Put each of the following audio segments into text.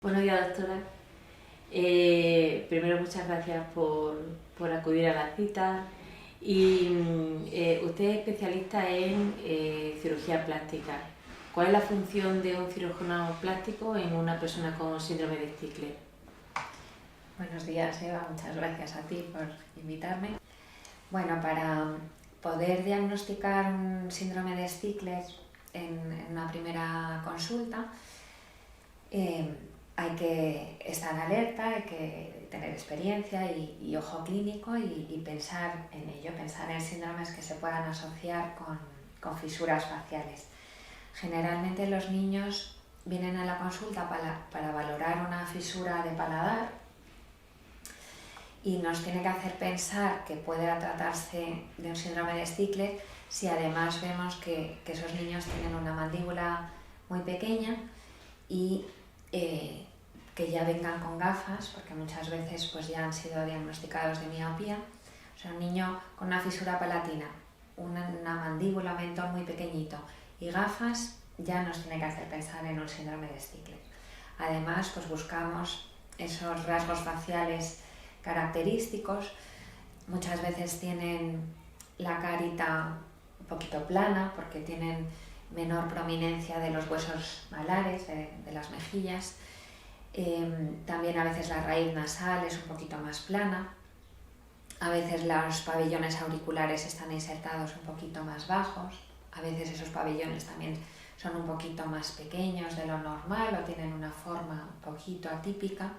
Buenos días, doctora. Primero, muchas gracias por acudir a la cita. Usted es especialista en cirugía plástica. ¿Cuál es la función de un cirujano plástico en una persona con síndrome de Stickler? Buenos días, Eva. Muchas gracias a ti por invitarme. Bueno, para poder diagnosticar un síndrome de Stickler en una primera consulta, hay que estar alerta, hay que tener experiencia y ojo clínico y pensar en ello, pensar en síndromes que se puedan asociar con fisuras faciales. Generalmente los niños vienen a la consulta para valorar una fisura de paladar y nos tiene que hacer pensar que puede tratarse de un síndrome de Stickler si además vemos que esos niños tienen una mandíbula muy pequeña y que ya vengan con gafas, porque muchas veces pues, ya han sido diagnosticados de miopía. O sea, un niño con una fisura palatina, una mandíbula, un mentón muy pequeñito y gafas, ya nos tiene que hacer pensar en un síndrome de Stickler. Además, pues buscamos esos rasgos faciales característicos. Muchas veces tienen la carita un poquito plana porque tienen menor prominencia de los huesos malares, de las mejillas. También a veces la raíz nasal es un poquito más plana. A veces los pabellones auriculares están insertados un poquito más bajos. A veces esos pabellones también son un poquito más pequeños de lo normal o tienen una forma un poquito atípica.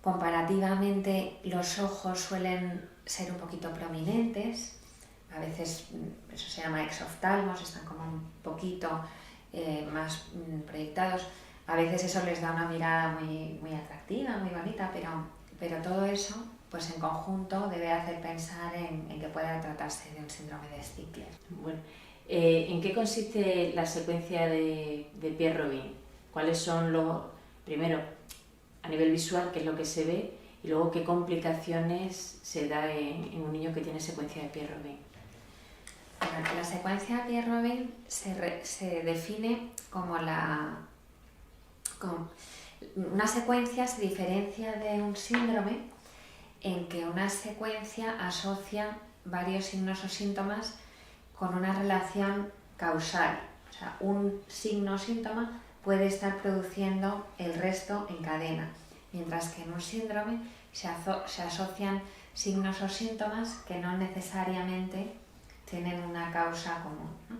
Comparativamente, los ojos suelen ser un poquito prominentes. A veces eso se llama exoftalmos, están como un poquito más proyectados. A veces eso les da una mirada muy atractiva, muy bonita, pero todo eso pues en conjunto debe hacer pensar en que pueda tratarse de un síndrome de Stickler. Bueno, ¿en qué consiste la secuencia de Pierre-Robin? ¿Cuáles son primero, a nivel visual, qué es lo que se ve, y luego qué complicaciones se da en un niño que tiene secuencia de Pierre-Robin? Bueno, la secuencia de Pierre-Robin se define como una secuencia se diferencia de un síndrome en que una secuencia asocia varios signos o síntomas con una relación causal. O sea, un signo o síntoma puede estar produciendo el resto en cadena, mientras que en un síndrome se asocian signos o síntomas que no necesariamente tienen una causa común, ¿no?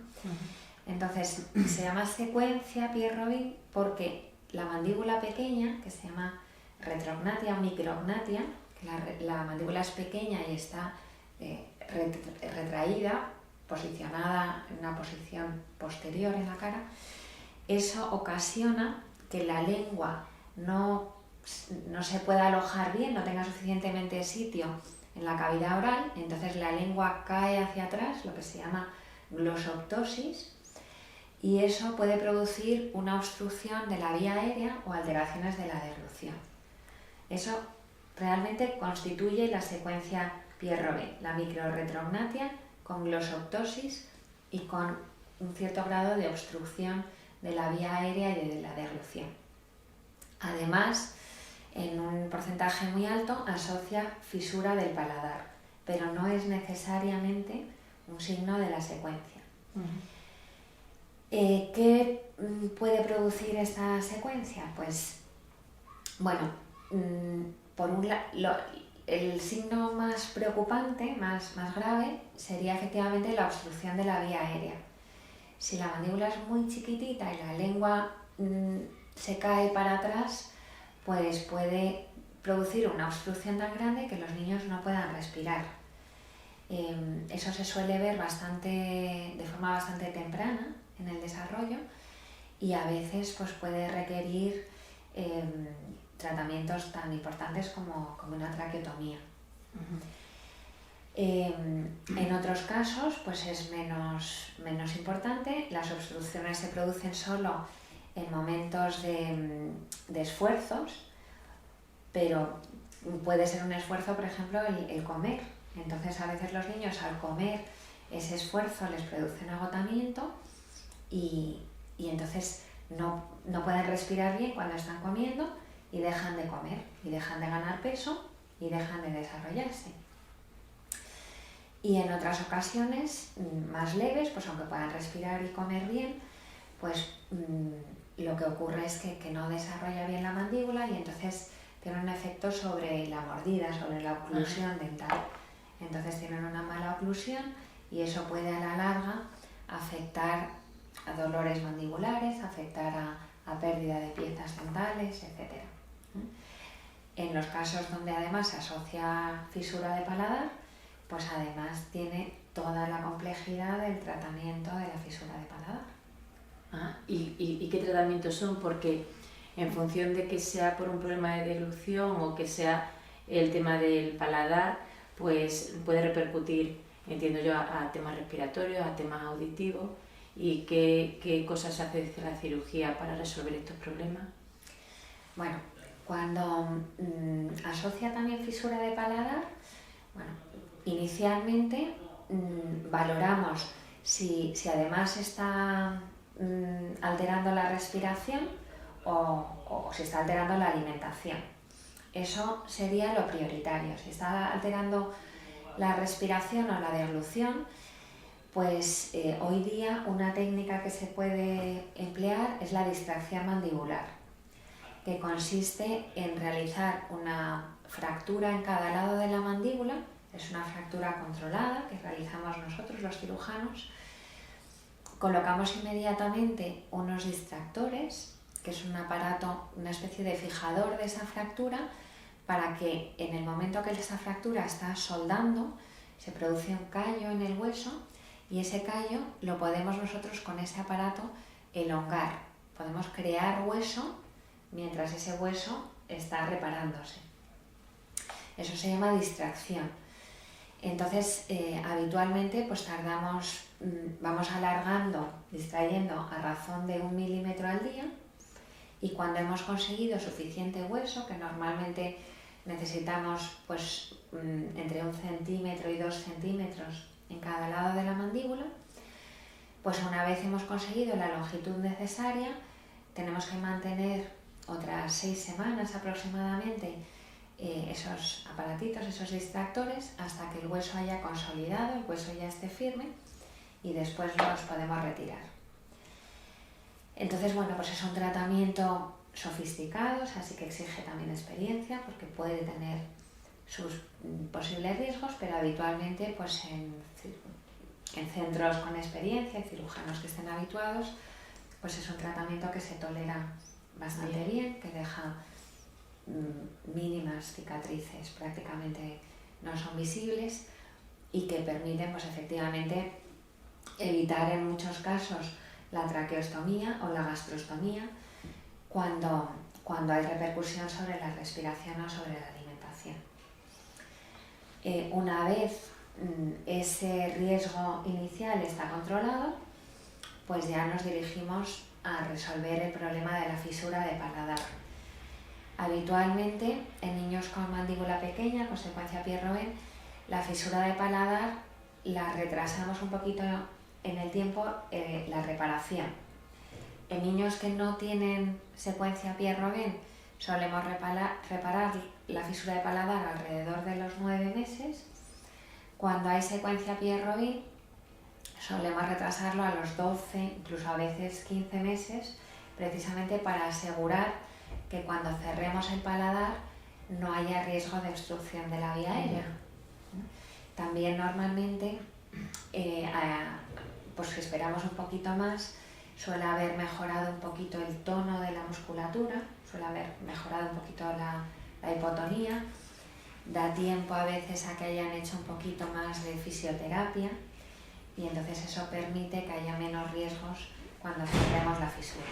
Entonces, se llama secuencia Pierre-Robin porque la mandíbula pequeña, que se llama retrognatia o micrognatia, que la mandíbula es pequeña y está retraída, posicionada en una posición posterior en la cara, eso ocasiona que la lengua no se pueda alojar bien, no tenga suficientemente sitio en la cavidad oral, entonces la lengua cae hacia atrás, lo que se llama glosoptosis, y eso puede producir una obstrucción de la vía aérea o alteraciones de la deglución. Eso realmente constituye la secuencia Pierre-Robin, la microretrognatia con glosoptosis y con un cierto grado de obstrucción de la vía aérea y de la deglución. Además, en un porcentaje muy alto asocia fisura del paladar, pero no es necesariamente un signo de la secuencia. ¿Qué puede producir esta secuencia? Pues, bueno, por un lado, el signo más preocupante, más grave, sería efectivamente la obstrucción de la vía aérea. Si la mandíbula es muy chiquitita y la lengua se cae para atrás, pues puede producir una obstrucción tan grande que los niños no puedan respirar. Eso se suele ver de forma bastante temprana en el desarrollo y a veces pues, puede requerir tratamientos tan importantes como una traqueotomía. En otros casos pues es menos importante. Las obstrucciones se producen solo en momentos de esfuerzos, pero puede ser un esfuerzo, por ejemplo, el comer. Entonces a veces los niños al comer ese esfuerzo les produce un agotamiento y entonces no pueden respirar bien cuando están comiendo y dejan de comer, y dejan de ganar peso y dejan de desarrollarse. Y en otras ocasiones más leves, pues aunque puedan respirar y comer bien, pues lo que ocurre es que no desarrolla bien la mandíbula y entonces tiene un efecto sobre la mordida, sobre la oclusión dental. Entonces tienen una mala oclusión y eso puede a la larga afectar a dolores mandibulares, afectar a pérdida de piezas dentales, etc. En los casos donde además se asocia fisura de paladar, pues además tiene toda la complejidad del tratamiento de la fisura de paladar. ¿Y qué tratamientos son? Porque en función de que sea por un problema de deglución o que sea el tema del paladar, pues puede repercutir, entiendo yo, a temas respiratorios, a temas auditivos. ¿Y qué cosas se hace desde la cirugía para resolver estos problemas? Bueno, cuando asocia también fisura de paladar, bueno, inicialmente valoramos si además está alterando la respiración o si está alterando la alimentación. Eso sería lo prioritario. Si está alterando la respiración o la deglución, pues hoy día una técnica que se puede emplear es la distracción mandibular, que consiste en realizar una fractura en cada lado de la mandíbula. Es una fractura controlada que realizamos nosotros los cirujanos. Colocamos inmediatamente unos distractores, que es un aparato, una especie de fijador de esa fractura, para que en el momento que esa fractura está soldando, se produce un callo en el hueso y ese callo lo podemos nosotros con ese aparato elongar. Podemos crear hueso mientras ese hueso está reparándose. Eso se llama distracción. Entonces, habitualmente pues vamos alargando, distrayendo a razón de 1 milímetro al día, y cuando hemos conseguido suficiente hueso, que normalmente necesitamos pues entre 1 centímetro y 2 centímetros en cada lado de la mandíbula, pues una vez hemos conseguido la longitud necesaria, tenemos que mantener otras 6 semanas aproximadamente esos aparatitos, esos distractores, hasta que el hueso haya consolidado, el hueso ya esté firme, y después los podemos retirar. Entonces, bueno, pues es un tratamiento sofisticado, así que exige también experiencia, porque puede tener sus posibles riesgos, pero habitualmente pues en centros con experiencia y cirujanos que estén habituados, pues es un tratamiento que se tolera bastante bien, que deja mínimas cicatrices, prácticamente no son visibles, y que permiten pues efectivamente evitar en muchos casos la traqueostomía o la gastrostomía cuando hay repercusión sobre la respiración o sobre la alimentación. Una vez ese riesgo inicial está controlado, pues ya nos dirigimos a resolver el problema de la fisura de paladar. Habitualmente, en niños con mandíbula pequeña, con secuencia Pierre-Robin, la fisura de paladar la retrasamos un poquito en el tiempo, la reparación. En niños que no tienen secuencia Pierre-Robin, solemos reparar la fisura de paladar alrededor de los 9 meses. Cuando hay secuencia Pierre-Robin, solemos retrasarlo a los 12, incluso a veces 15 meses, precisamente para asegurar que cuando cerremos el paladar no haya riesgo de obstrucción de la vía aérea. También normalmente, pues si esperamos un poquito más, suele haber mejorado un poquito el tono de la musculatura, suele haber mejorado un poquito la hipotonía, da tiempo a veces a que hayan hecho un poquito más de fisioterapia, y entonces eso permite que haya menos riesgos cuando cerremos la fisura.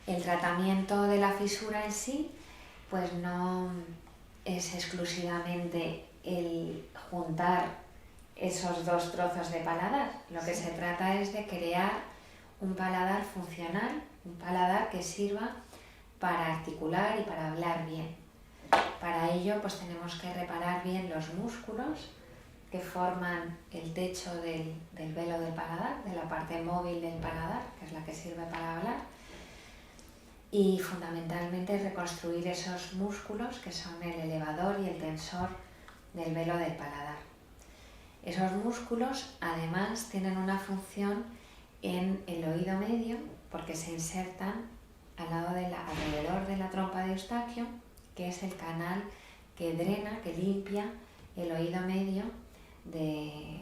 El tratamiento de la fisura en sí, pues no es exclusivamente el juntar esos dos trozos de paladar. Lo que se trata es de crear un paladar funcional, un paladar que sirva para articular y para hablar bien. Para ello, pues tenemos que reparar bien los músculos que forman el techo del velo del paladar, de la parte móvil del paladar, que es la que sirve para hablar, y fundamentalmente reconstruir esos músculos que son el elevador y el tensor del velo del paladar. Esos músculos además tienen una función en el oído medio porque se insertan alrededor de la trompa de Eustaquio, que es el canal que drena, que limpia el oído medio de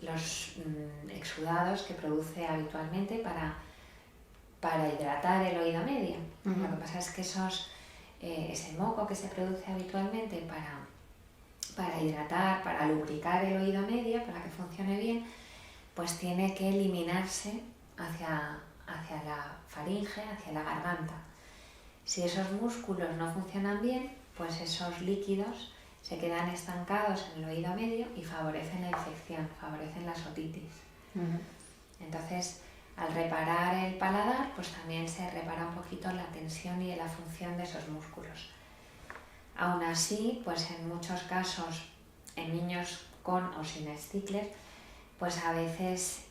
los exudados que produce habitualmente para hidratar el oído medio. Uh-huh. Lo que pasa es que ese moco que se produce habitualmente para hidratar, para lubricar el oído medio, para que funcione bien, pues tiene que eliminarse hacia la faringe, hacia la garganta. Si esos músculos no funcionan bien, pues esos líquidos se quedan estancados en el oído medio y favorecen la infección, favorecen la otitis. Uh-huh. Entonces, al reparar el paladar, pues también se repara un poquito la tensión y la función de esos músculos. Aún así, pues en muchos casos, en niños con o sin Stickler, pues a veces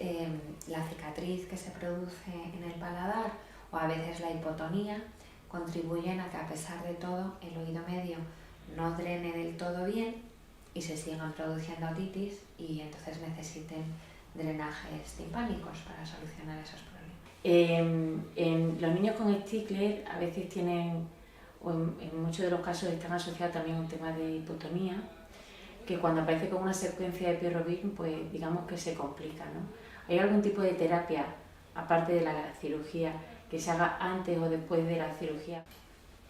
la cicatriz que se produce en el paladar o a veces la hipotonía contribuyen a que, a pesar de todo, el oído medio no drene del todo bien y se sigan produciendo otitis y entonces necesiten drenajes timpánicos para solucionar esos problemas. En los niños con Stickler a veces tienen, o en muchos de los casos están asociados también a un tema de hipotonía, que cuando aparece con una secuencia de Pierre Robin, pues digamos que se complica, ¿no? ¿Hay algún tipo de terapia, aparte de la cirugía, que se haga antes o después de la cirugía?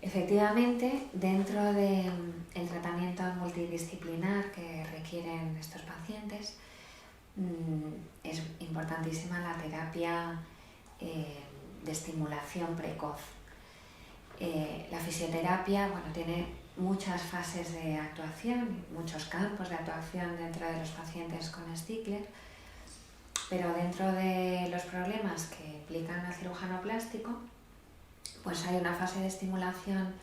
Efectivamente, dentro del tratamiento multidisciplinar que requieren estos pacientes, es importantísima la terapia de estimulación precoz. La fisioterapia, tiene muchas fases de actuación, muchos campos de actuación dentro de los pacientes con Stickler, pero dentro de los problemas que implican al cirujano plástico, pues hay una fase de estimulación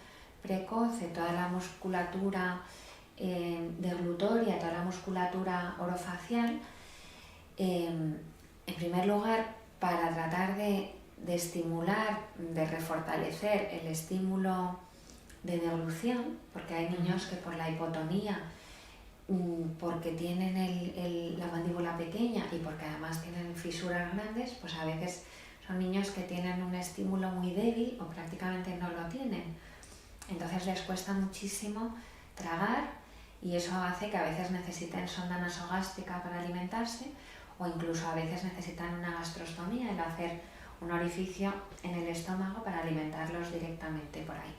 precoz de toda la musculatura deglutoria, toda la musculatura orofacial, en primer lugar para tratar de estimular, de refortalecer el estímulo de deglución, porque hay niños que por la hipotonía, porque tienen la mandíbula pequeña y porque además tienen fisuras grandes, pues a veces son niños que tienen un estímulo muy débil o prácticamente no lo tienen. Entonces les cuesta muchísimo tragar y eso hace que a veces necesiten sonda nasogástrica para alimentarse o incluso a veces necesitan una gastrostomía, el hacer un orificio en el estómago para alimentarlos directamente por ahí.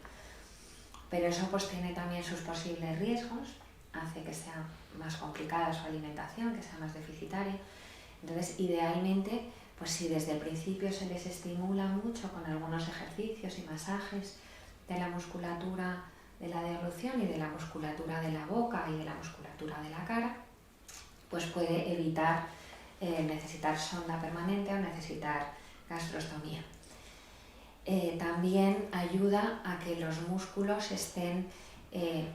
Pero eso pues tiene también sus posibles riesgos, hace que sea más complicada su alimentación, que sea más deficitaria. Entonces, idealmente, pues si desde el principio se les estimula mucho con algunos ejercicios y masajes de la musculatura de la deglución y de la musculatura de la boca y de la musculatura de la cara, pues puede evitar necesitar sonda permanente o necesitar gastrostomía. También ayuda a que los músculos estén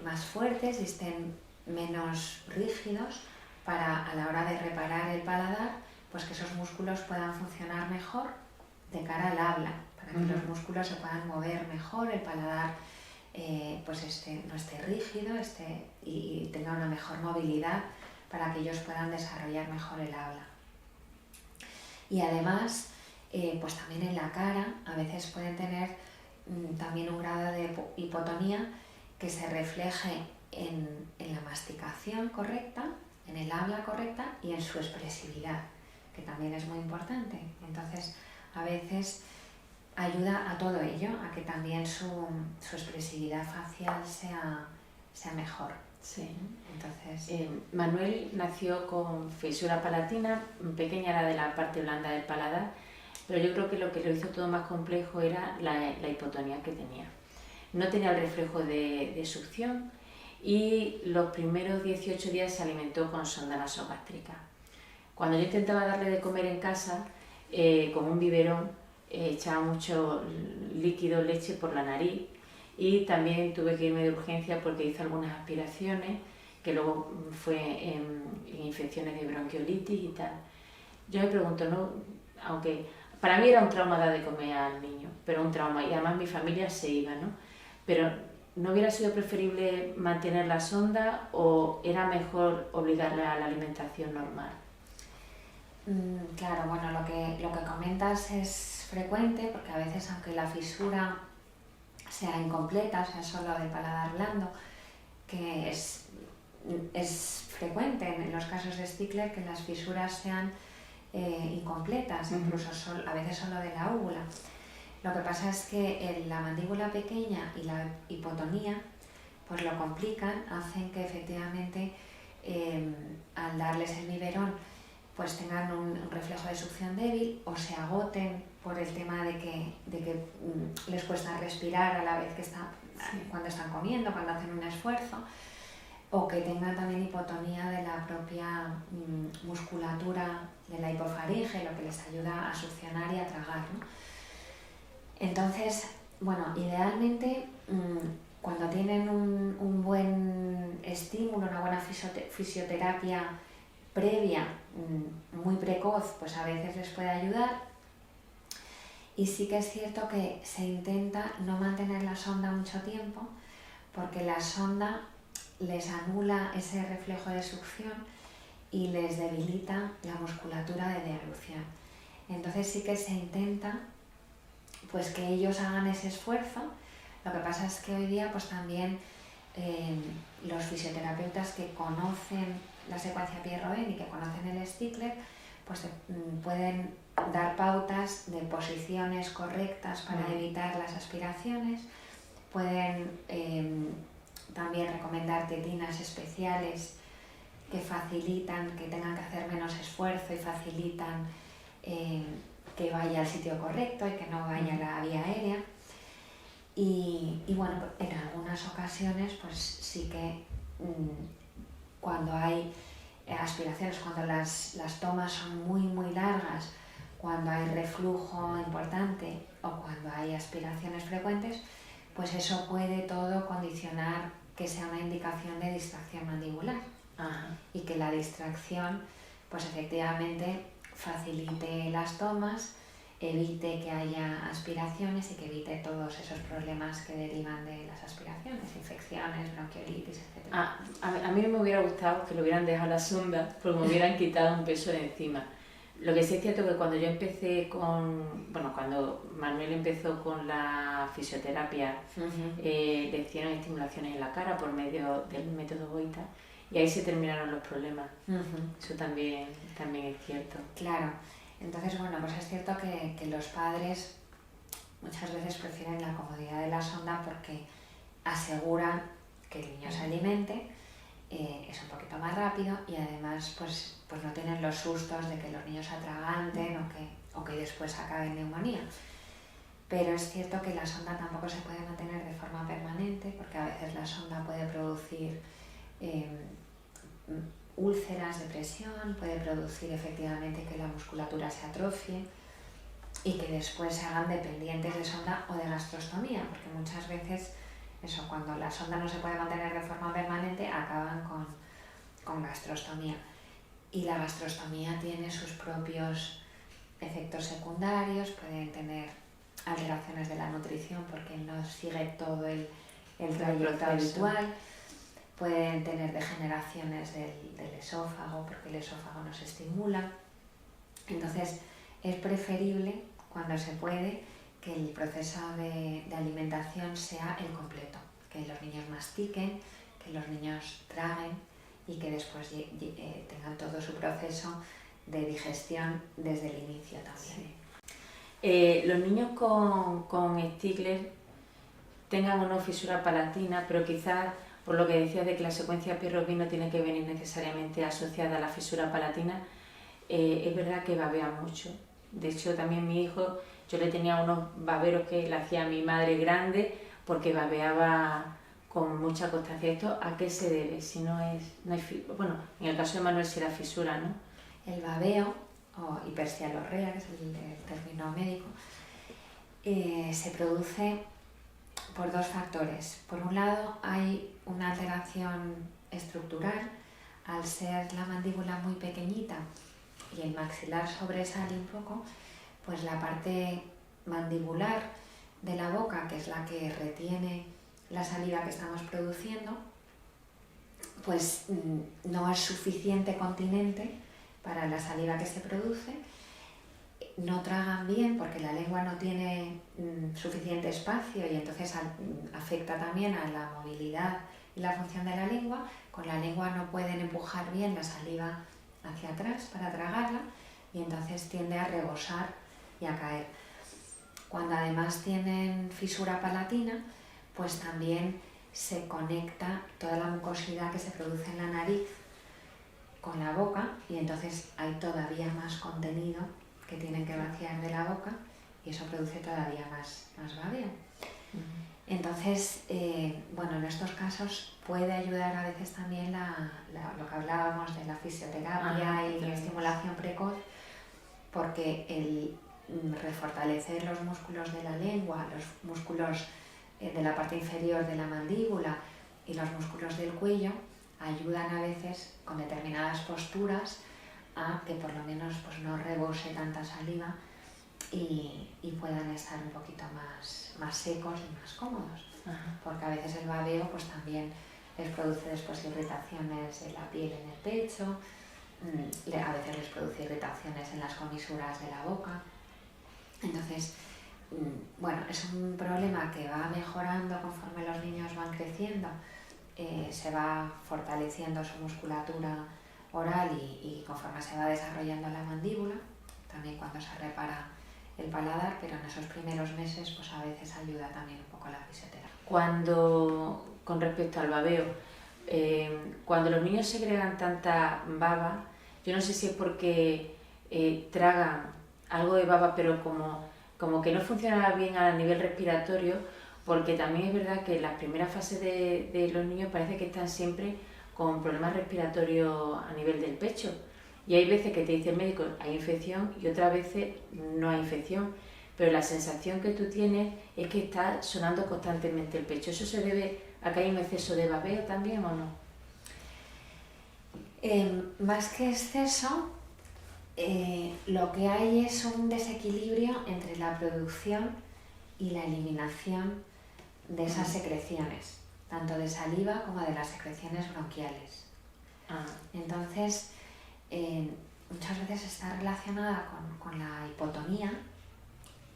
más fuertes y estén menos rígidos para, a la hora de reparar el paladar, pues que esos músculos puedan funcionar mejor de cara al habla, para que los músculos se puedan mover mejor, el paladar pues no esté rígido y tenga una mejor movilidad para que ellos puedan desarrollar mejor el habla. Y además, pues también en la cara a veces pueden tener también un grado de hipotonía que se refleje en la masticación correcta, en el habla correcta y en su expresividad, que también es muy importante. Entonces, a veces ayuda a todo ello, a que también su expresividad facial sea mejor. Sí. Entonces, Manuel nació con fisura palatina, pequeña, era de la parte blanda del paladar, pero yo creo que lo que lo hizo todo más complejo era la hipotonía que tenía. No tenía el reflejo de succión y los primeros 18 días se alimentó con sonda nasogástrica. Cuando yo intentaba darle de comer en casa, con un biberón, echaba mucho líquido, leche por la nariz y también tuve que irme de urgencia porque hizo algunas aspiraciones que luego fue en infecciones de bronquiolitis y tal. Yo me pregunto, ¿no? Aunque para mí era un trauma dar de comer al niño, pero un trauma, y además mi familia se iba, ¿no? Pero ¿no hubiera sido preferible mantener la sonda o era mejor obligarle a la alimentación normal? Claro, bueno, lo que comentas es frecuente porque a veces, aunque la fisura sea incompleta, sea solo de paladar blando, que es frecuente en los casos de Stickler que las fisuras sean incompletas, incluso a veces solo de la úvula. Lo que pasa es que la mandíbula pequeña y la hipotonía pues lo complican, hacen que efectivamente al darles el biberón pues tengan un reflejo de succión débil o se agoten por el tema de que les cuesta respirar a la vez que cuando están comiendo, cuando hacen un esfuerzo, o que tengan también hipotonía de la propia musculatura de la hipofaringe, lo que les ayuda a succionar y a tragar, ¿no? Entonces, bueno, idealmente cuando tienen un buen estímulo, una buena fisioterapia previa, muy precoz, pues a veces les puede ayudar. Y sí que es cierto que se intenta no mantener la sonda mucho tiempo porque la sonda les anula ese reflejo de succión y les debilita la musculatura de deglución. Entonces sí que se intenta pues que ellos hagan ese esfuerzo. Lo que pasa es que hoy día pues también los fisioterapeutas que conocen la secuencia Pierre-Robin y que conocen el Stickler pues pueden dar pautas de posiciones correctas para evitar las aspiraciones, pueden también recomendar tetinas especiales que facilitan que tengan que hacer menos esfuerzo y facilitan que vaya al sitio correcto y que no vaya a la vía aérea. Y bueno, en algunas ocasiones pues sí que cuando hay aspiraciones, cuando las tomas son muy largas, cuando hay reflujo importante o cuando hay aspiraciones frecuentes, pues eso puede todo condicionar que sea una indicación de distracción mandibular. Ajá. Y que la distracción pues efectivamente facilite las tomas, evite que haya aspiraciones y que evite todos esos problemas que derivan de las aspiraciones, infecciones, bronquiolitis, etc. A mí no me hubiera gustado que lo hubieran dejado la sonda porque me hubieran quitado un peso de encima. Lo que sí es cierto que cuando yo empecé cuando Manuel empezó con la fisioterapia, le hicieron estimulaciones en la cara por medio del método Goita y ahí se terminaron los problemas. Eso también es cierto. Claro. Entonces, bueno, pues es cierto que los padres muchas veces prefieren la comodidad de la sonda porque aseguran que el niño se alimente, es un poquito más rápido y además pues no tienen los sustos de que los niños atraganten o que después acaben neumonía. Pero es cierto que la sonda tampoco se puede mantener de forma permanente porque a veces la sonda puede producir úlceras de presión, puede producir efectivamente que la musculatura se atrofie y que después se hagan dependientes de sonda o de gastrostomía, porque muchas veces cuando la sonda no se puede mantener de forma permanente acaban con gastrostomía. Y la gastrostomía tiene sus propios efectos secundarios, pueden tener alteraciones de la nutrición porque no sigue todo el trayecto habitual. Pueden tener degeneraciones del esófago porque el esófago no se estimula. Entonces es preferible, cuando se puede, que el proceso de alimentación sea el completo, que los niños mastiquen, que los niños traguen y que después tengan todo su proceso de digestión desde el inicio también. Sí. Los niños con Stickler tengan una fisura palatina, pero quizás por lo que decías de que la secuencia Pierre-Robin no tiene que venir necesariamente asociada a la fisura palatina, es verdad que babea mucho. De hecho, también mi hijo, yo le tenía unos baberos que le hacía a mi madre grande porque babeaba con mucha constancia. ¿Esto a qué se debe? Si no hay bueno, en el caso de Manuel será fisura, ¿no? El babeo, o hipercialorrea, que es el término médico, se produce por dos factores. Por un lado, hay una alteración estructural, al ser la mandíbula muy pequeñita y el maxilar sobresale un poco, pues la parte mandibular de la boca, que es la que retiene la saliva que estamos produciendo, pues no es suficiente continente para la saliva que se produce. No tragan bien porque la lengua no tiene suficiente espacio y entonces afecta también a la movilidad y la función de la lengua. Con la lengua no pueden empujar bien la saliva hacia atrás para tragarla y entonces tiende a rebosar y a caer. Cuando además tienen fisura palatina, pues también se conecta toda la mucosidad que se produce en la nariz con la boca y entonces hay todavía más contenido que tienen que vaciar de la boca y eso produce todavía más babeo. Entonces, bueno, en estos casos puede ayudar a veces también lo que hablábamos de la fisioterapia y la estimulación precoz, porque el refortalecer los músculos de la lengua, los músculos de la parte inferior de la mandíbula y los músculos del cuello ayudan a veces con determinadas posturas a que por lo menos pues, no rebose tanta saliva y puedan estar un poquito más secos y más cómodos. Porque a veces el babeo pues, también les produce después irritaciones en la piel en el pecho, a veces les produce irritaciones en las comisuras de la boca. Entonces, bueno, es un problema que va mejorando conforme los niños van creciendo, se va fortaleciendo su musculatura oral y conforme se va desarrollando la mandíbula, también cuando se repara el paladar, pero en esos primeros meses pues a veces ayuda también un poco la fisioterapia. Con respecto al babeo, cuando los niños segregan tanta baba, yo no sé si es porque tragan algo de baba, pero como que no funciona bien a nivel respiratorio, porque también es verdad que en las primeras fases de los niños parece que están siempre con problemas respiratorios a nivel del pecho. Y hay veces que te dice el médico hay infección y otras veces no hay infección, pero la sensación que tú tienes es que está sonando constantemente el pecho. ¿Eso se debe a que hay un exceso de babeo también o no? Más que exceso, lo que hay es un desequilibrio entre la producción y la eliminación de esas secreciones, tanto de saliva como de las secreciones bronquiales. Entonces, muchas veces está relacionada con la hipotonía,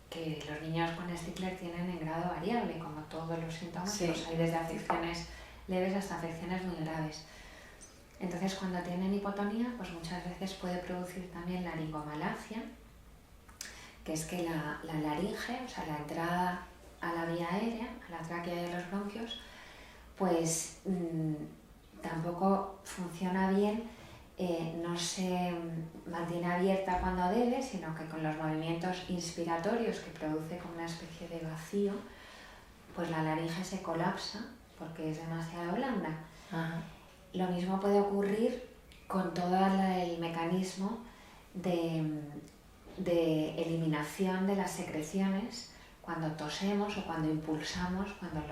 que los niños con Stickler tienen en grado variable, como todos los síntomas, sí. Pues hay desde afecciones leves hasta afecciones muy graves. Entonces, cuando tienen hipotonía, pues muchas veces puede producir también laringomalacia, que es que la laringe, o sea, la entrada a la vía aérea, a la tráquea y a los bronquios, pues tampoco funciona bien, no se mantiene abierta cuando debe, sino que con los movimientos inspiratorios que produce como una especie de vacío, pues la laringe se colapsa porque es demasiado blanda. Lo mismo puede ocurrir con todo el mecanismo de eliminación de las secreciones cuando tosemos o cuando impulsamos, cuando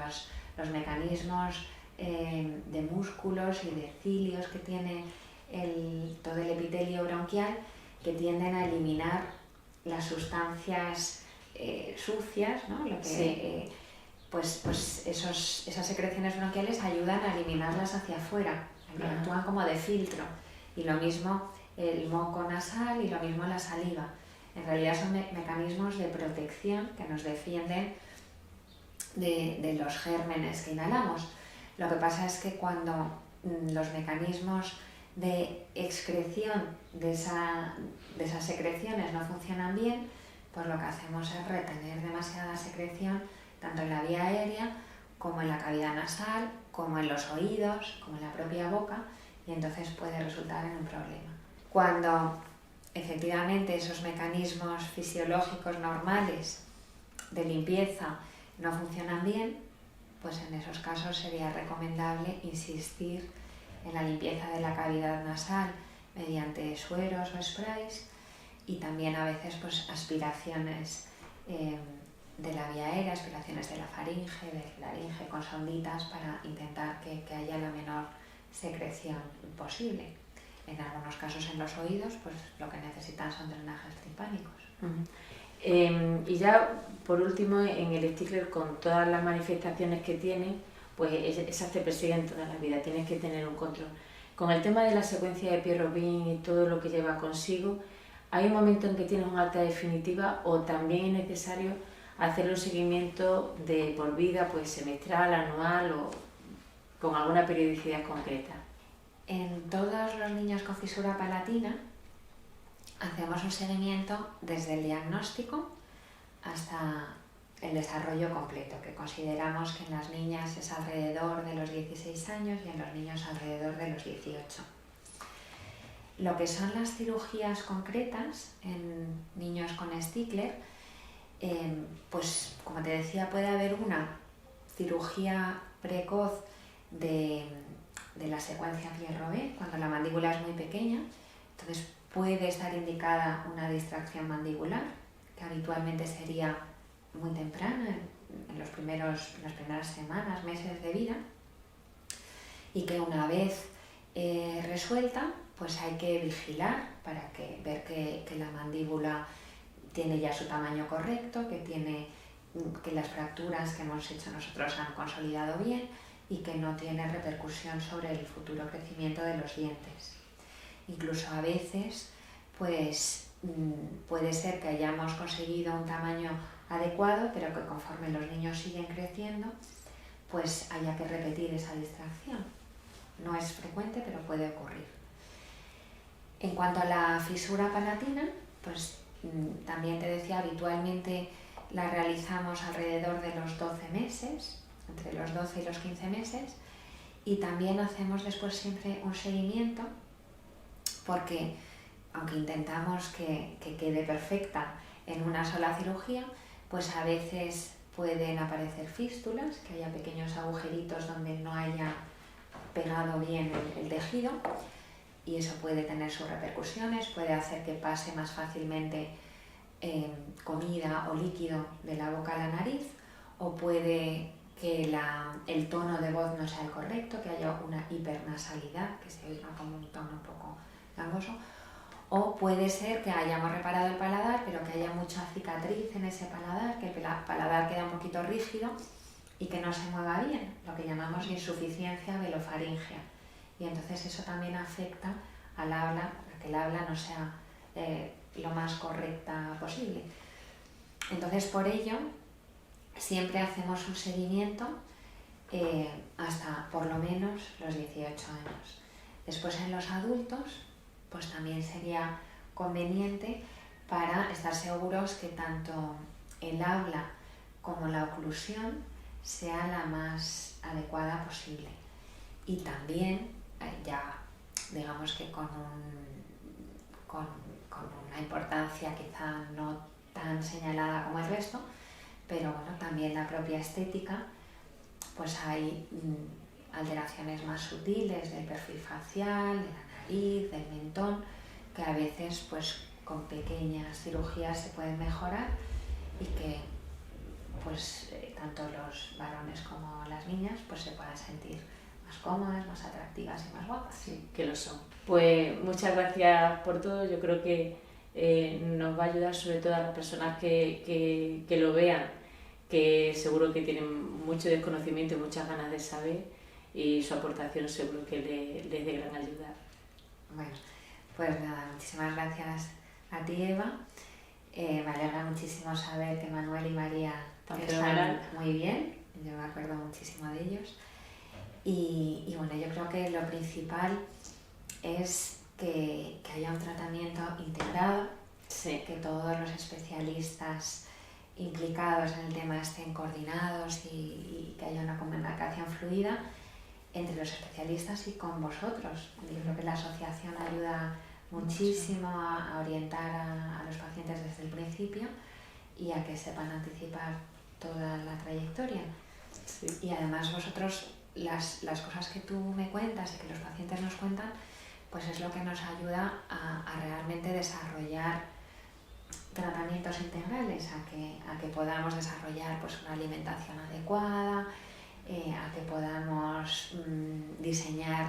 los mecanismos de músculos y de cilios que tiene todo el epitelio bronquial, que tienden a eliminar las sustancias sucias, ¿no? Lo que, sí. Pues esas secreciones bronquiales ayudan a eliminarlas hacia afuera, actúan como de filtro. Y lo mismo el moco nasal y lo mismo la saliva. En realidad son mecanismos de protección que nos defienden de los gérmenes que inhalamos. Lo que pasa es que cuando los mecanismos de excreción de esas secreciones no funcionan bien, pues lo que hacemos es retener demasiada secreción tanto en la vía aérea como en la cavidad nasal, como en los oídos, como en la propia boca, y entonces puede resultar en un problema. Cuando efectivamente esos mecanismos fisiológicos normales de limpieza no funcionan bien, pues en esos casos sería recomendable insistir en la limpieza de la cavidad nasal mediante sueros o sprays y también a veces pues aspiraciones de la vía aérea, aspiraciones de la faringe, de la laringe con sonditas para intentar que haya la menor secreción posible. En algunos casos en los oídos, pues lo que necesitan son drenajes timpánicos. Y ya por último, en el Stickler, con todas las manifestaciones que tiene, pues esas te persiguen toda la vida, tienes que tener un control. Con el tema de la secuencia de Pierre-Robin y todo lo que lleva consigo, ¿hay un momento en que tienes una alta definitiva o también es necesario hacer un seguimiento de por vida, pues semestral, anual o con alguna periodicidad concreta? En todos los niños con fisura palatina hacemos un seguimiento desde el diagnóstico hasta el desarrollo completo, que consideramos que en las niñas es alrededor de los 16 años y en los niños alrededor de los 18. Lo que son las cirugías concretas en niños con Stickler, pues como te decía, puede haber una cirugía precoz de la secuencia Pierre-Robin cuando la mandíbula es muy pequeña, entonces puede estar indicada una distracción mandibular, que habitualmente sería muy temprana, en las primeras semanas, meses de vida, y que una vez resuelta, pues hay que vigilar para ver que la mandíbula tiene ya su tamaño correcto, que las fracturas que hemos hecho nosotros han consolidado bien y que no tiene repercusión sobre el futuro crecimiento de los dientes. Incluso a veces, pues puede ser que hayamos conseguido un tamaño adecuado, pero que conforme los niños siguen creciendo, pues haya que repetir esa distracción. No es frecuente, pero puede ocurrir. En cuanto a la fisura palatina, pues también te decía, habitualmente la realizamos alrededor de los 12 meses, entre los 12 y los 15 meses, y también hacemos después siempre un seguimiento, porque aunque intentamos que quede perfecta en una sola cirugía, pues a veces pueden aparecer fístulas, que haya pequeños agujeritos donde no haya pegado bien el tejido, y eso puede tener sus repercusiones, puede hacer que pase más fácilmente comida o líquido de la boca a la nariz, o puede que el tono de voz no sea el correcto, que haya una hipernasalidad, que se oiga como un tono un poco gangoso, o puede ser que hayamos reparado el paladar, pero que haya mucha cicatriz en ese paladar, que el paladar queda un poquito rígido y que no se mueva bien, lo que llamamos insuficiencia velofaringea. Y entonces eso también afecta al habla, a que el habla no sea lo más correcta posible. Entonces, por ello, siempre hacemos un seguimiento hasta por lo menos los 18 años. Después, en los adultos, pues también sería conveniente para estar seguros que tanto el habla como la oclusión sea la más adecuada posible. Y también, ya digamos que con una importancia quizá no tan señalada como el resto, pero bueno, también la propia estética, pues hay alteraciones más sutiles del perfil facial, de la nariz, del mentón, que a veces pues con pequeñas cirugías se pueden mejorar y que pues tanto los varones como las niñas pues se puedan sentir más cómodas, más atractivas y más guapas. Sí, que lo son. Pues muchas gracias por todo. Yo creo que nos va a ayudar sobre todo a las personas que lo vean, que seguro que tienen mucho desconocimiento y muchas ganas de saber, y su aportación seguro que les de gran ayuda. Bueno, pues nada, muchísimas gracias a ti, Eva. Me alegra muchísimo saber que Manuel y María están muy bien. Yo me acuerdo muchísimo de ellos. Y bueno, yo creo que lo principal es que haya un tratamiento integrado, sí, que todos los especialistas implicados en el tema estén coordinados y que haya una comunicación fluida entre los especialistas y con vosotros. Yo creo que la asociación ayuda muchísimo a orientar a los pacientes desde el principio y a que sepan anticipar toda la trayectoria. Sí. Y además vosotros, las cosas que tú me cuentas y que los pacientes nos cuentan, pues es lo que nos ayuda a realmente desarrollar tratamientos integrales, a que podamos desarrollar pues una alimentación adecuada, a que podamos diseñar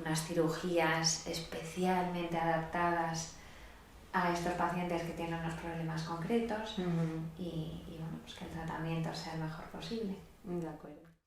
unas cirugías especialmente adaptadas a estos pacientes que tienen unos problemas concretos y bueno, pues que el tratamiento sea el mejor posible. De acuerdo.